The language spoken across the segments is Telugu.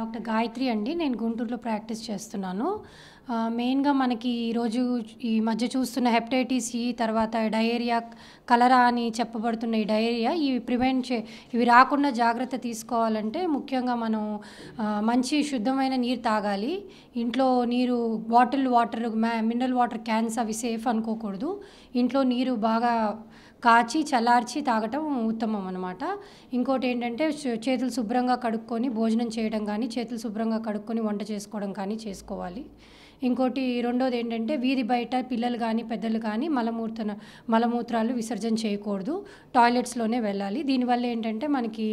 డాక్టర్ గాయత్రి అండి. నేను గుంటూరులో ప్రాక్టీస్ చేస్తున్నాను. మెయిన్‌గా మనకి ఈరోజు ఈ మధ్య చూస్తున్న హెపటైటిస్ సి, తర్వాత డయేరియా, కలరా అని చెప్పబడుతున్న ఈ డయేరియా ఇవి రాకుండా జాగ్రత్త తీసుకోవాలంటే ముఖ్యంగా మనం మంచి శుద్ధమైన నీరు తాగాలి. ఇంట్లో నీరు వాటర్ మినరల్ వాటర్ క్యాన్స్ అవి సేఫ్ అనుకోకూడదు. ఇంట్లో నీరు బాగా కాచి, చల్లార్చి తాగటం ఉత్తమం అనమాట. ఇంకోటేంటంటే చేతులు శుభ్రంగా కడుక్కొని భోజనం చేయడం గానీ, చేతులు శుభ్రంగా కడుక్కొని వంట చేసుకోవడం కానీ చేసుకోవాలి. ఇంకోటి రెండోదేంటంటే వీధి బయట పిల్లలు గానీ, పెద్దలు గానీ మలమూత్రాలు విసర్జన చేయకూడదు. టాయిలెట్స్‌లోనే వెళ్ళాలి. దీనివల్ల ఏంటంటే మనకి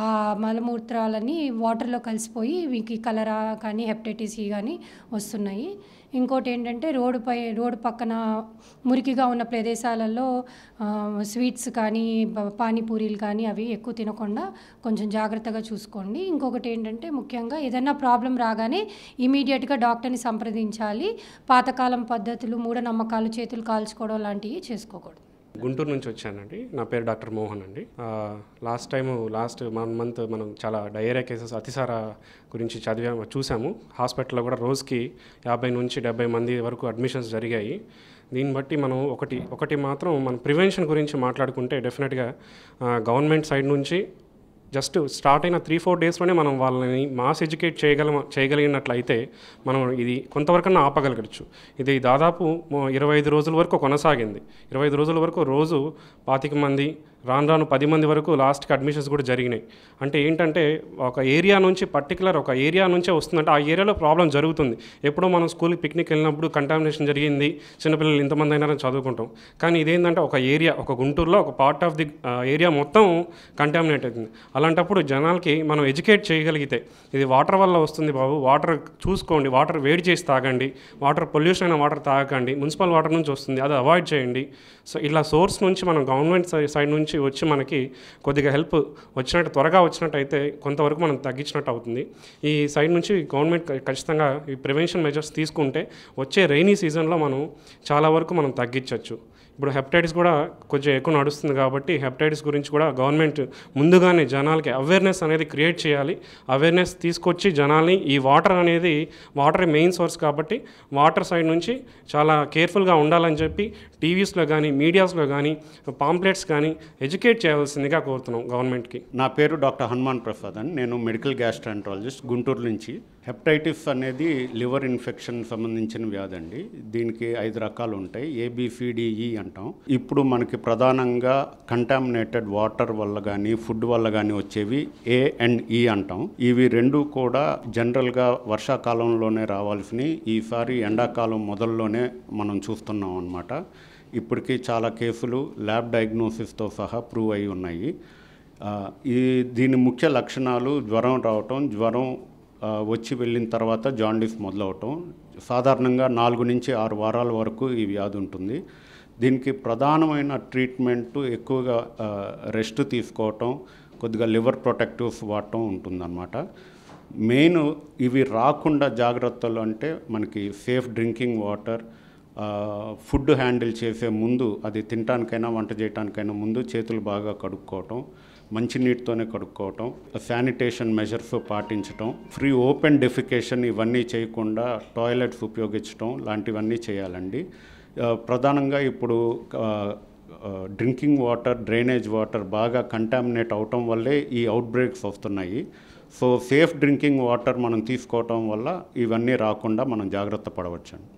ఆ మలమూత్రాలన్నీ వాటర్‌లో కలిసిపోయి వీకి కలరా కానీ, హెపటైటిస్ సి గానీ వస్తున్నాయి. ఇంకోటేంటంటే రోడ్డు పక్కన మురికిగా ఉన్న ప్రదేశాలలో స్వీట్స్ కానీ, పానీపూరీలు కానీ అవి ఎక్కువ తినకుండా కొంచెం జాగ్రత్తగా చూసుకోండి. ఇంకొకటేంటంటే ముఖ్యంగా ఏదన్నా ప్రాబ్లమ్ రాగానే ఇమ్మీడియేట్‌గా డాక్టర్‌ని సంప్రదించాలి. పాతకాలం పద్ధతులు, మూఢనమ్మకాలు, చేతులు కాల్చుకోవడం లాంటివి చేసుకోకూడదు. గుంటూరు నుంచి వచ్చానండి. నా పేరు డాక్టర్ మోహన్ అండి. లాస్ట్ 1 మంత్ మనం చాలా డయేరియా కేసెస్ అతిసార గురించి చూసాము. హాస్పిటల్లో కూడా రోజుకి 50 నుంచి 70 మంది వరకు అడ్మిషన్స్ జరిగాయి. దీన్ని బట్టి మనం ఒకటి మాత్రం మనం ప్రివెన్షన్ గురించి మాట్లాడుకుంటే డెఫినెట్గా గవర్నమెంట్ సైడ్ నుంచి జస్ట్ స్టార్ట్ అయిన 3-4 డేస్లోనే మనం వాళ్ళని మాస్ ఎడ్యుకేట్ చేయగలిగినట్లయితే మనం ఇది కొంతవరకన్నా ఆపగలగచ్చు. ఇది దాదాపు 25 రోజుల వరకు కొనసాగింది. 25 రోజుల వరకు రోజు 25 మంది, రాను 10 మంది వరకు లాస్ట్కి అడ్మిషన్స్ కూడా జరిగినాయి. అంటే ఏంటంటే ఒక ఏరియా నుంచే వస్తుందంటే ఆ ఏరియాలో ప్రాబ్లం జరుగుతుంది. ఎప్పుడో మనం స్కూల్కి పిక్నిక్ వెళ్ళినప్పుడు కంటామినేషన్ జరిగింది, చిన్నపిల్లలు ఇంతమంది అయినారని చదువుకుంటాం. కానీ ఇదేంటంటే ఒక గుంటూరులో ఒక పార్ట్ ఆఫ్ ది ఏరియా మొత్తం కంటామినేట్ అవుతుంది. అలాంటప్పుడు జనాలకి మనం ఎడ్యుకేట్ చేయగలిగితే ఇది వాటర్ వల్ల వస్తుంది బాబు, వాటర్ చూసుకోండి, వాటర్ వేడి చేసి తాగండి, వాటర్ పొల్యూషన్ అయిన వాటర్ తాగకండి, మున్సిపల్ వాటర్ నుంచి వస్తుంది అది అవాయిడ్ చేయండి. సో ఇలా సోర్స్ నుంచి మనం గవర్నమెంట్ సైడ్ నుంచి వచ్చి మనకి కొద్దిగా హెల్ప్ త్వరగా వచ్చినట్టు అయితే కొంతవరకు మనం తగ్గించినట్టు అవుతుంది. ఈ సైడ్ నుంచి గవర్నమెంట్ ఖచ్చితంగా ఈ ప్రివెన్షన్ మెజర్స్ తీసుకుంటే వచ్చే రైనీ సీజన్లో మనం చాలా వరకు మనం తగ్గించవచ్చు. ఇప్పుడు హెపటైటిస్ కూడా కొంచెం ఎక్కువ నడుస్తుంది కాబట్టి హెపటైటిస్ గురించి కూడా గవర్నమెంట్ ముందుగానే జనాలకి అవేర్నెస్ అనేది క్రియేట్ చేయాలి. అవేర్నెస్ తీసుకొచ్చి జనాల్ని ఈ వాటర్ మెయిన్ సోర్స్ కాబట్టి వాటర్ సైడ్ నుంచి చాలా కేర్ఫుల్గా ఉండాలని చెప్పి టీవీస్లో కానీ, మీడియాస్లో కానీ, పాంప్లెట్స్ కానీ ఎడ్యుకేట్ చేయవలసిందిగా కోరుతున్నాం గవర్నమెంట్కి. నా పేరు డాక్టర్ హనుమాన్ ప్రసాద్ అని, నేను మెడికల్ గ్యాస్ట్రాంట్రాలజిస్ట్ గుంటూరు నుంచి. హెపటైటిస్ అనేది లివర్ ఇన్ఫెక్షన్ సంబంధించిన వ్యాధి అండి. దీనికి 5 రకాలు ఉంటాయి. ABCDE అంటాం. ఇప్పుడు మనకి ప్రధానంగా కంటామినేటెడ్ వాటర్ వల్ల కానీ, ఫుడ్ వల్ల కానీ వచ్చేవి A and E అంటాం. ఇవి రెండు కూడా జనరల్గా వర్షాకాలంలోనే రావాల్సినవి ఈసారి ఎండాకాలం మొదల్లోనే మనం చూస్తున్నాం అన్నమాట. ఇప్పటికీ చాలా కేసులు ల్యాబ్ డయాగ్నోసిస్తో సహా ప్రూవ్ అయి ఉన్నాయి. దీని ముఖ్య లక్షణాలు జ్వరం రావటం, వచ్చి వెళ్ళిన తర్వాత జాండీస్ మొదలవటం. సాధారణంగా 4 నుంచి 6 వారాల వరకు ఈ వ్యాధి ఉంటుంది. దీనికి ప్రధానమైన ట్రీట్మెంట్ ఎక్కువగా రెస్ట్ తీసుకోవటం, కొద్దిగా లివర్ ప్రొటెక్టివ్స్ వాడటం ఉంటుందన్నమాట. మెయిన్ ఇవి రాకుండా జాగ్రత్తలు అంటే మనకి safe drinking water, food handle చేసే ముందు, అది తినటానికైనా వంట చేయడానికైనా ముందు చేతులు బాగా కడుక్కోవటం, మంచినీటితోనే కడుక్కోవటం, శానిటేషన్ మెజర్స్ పాటించటం, ఫ్రీ ఓపెన్ డెఫికేషన్ ఇవన్నీ చేయకుండా టాయిలెట్స్ ఉపయోగించటం లాంటివన్నీ చేయాలండి. ప్రధానంగా ఇప్పుడు డ్రింకింగ్ వాటర్, డ్రైనేజ్ వాటర్ బాగా కంటామినేట్ అవటం వల్లే ఈ అవుట్బ్రేక్స్ వస్తున్నాయి. సో సేఫ్ డ్రింకింగ్ వాటర్ మనం తీసుకోవటం వల్ల ఇవన్నీ రాకుండా మనం జాగ్రత్త పడవచ్చండి.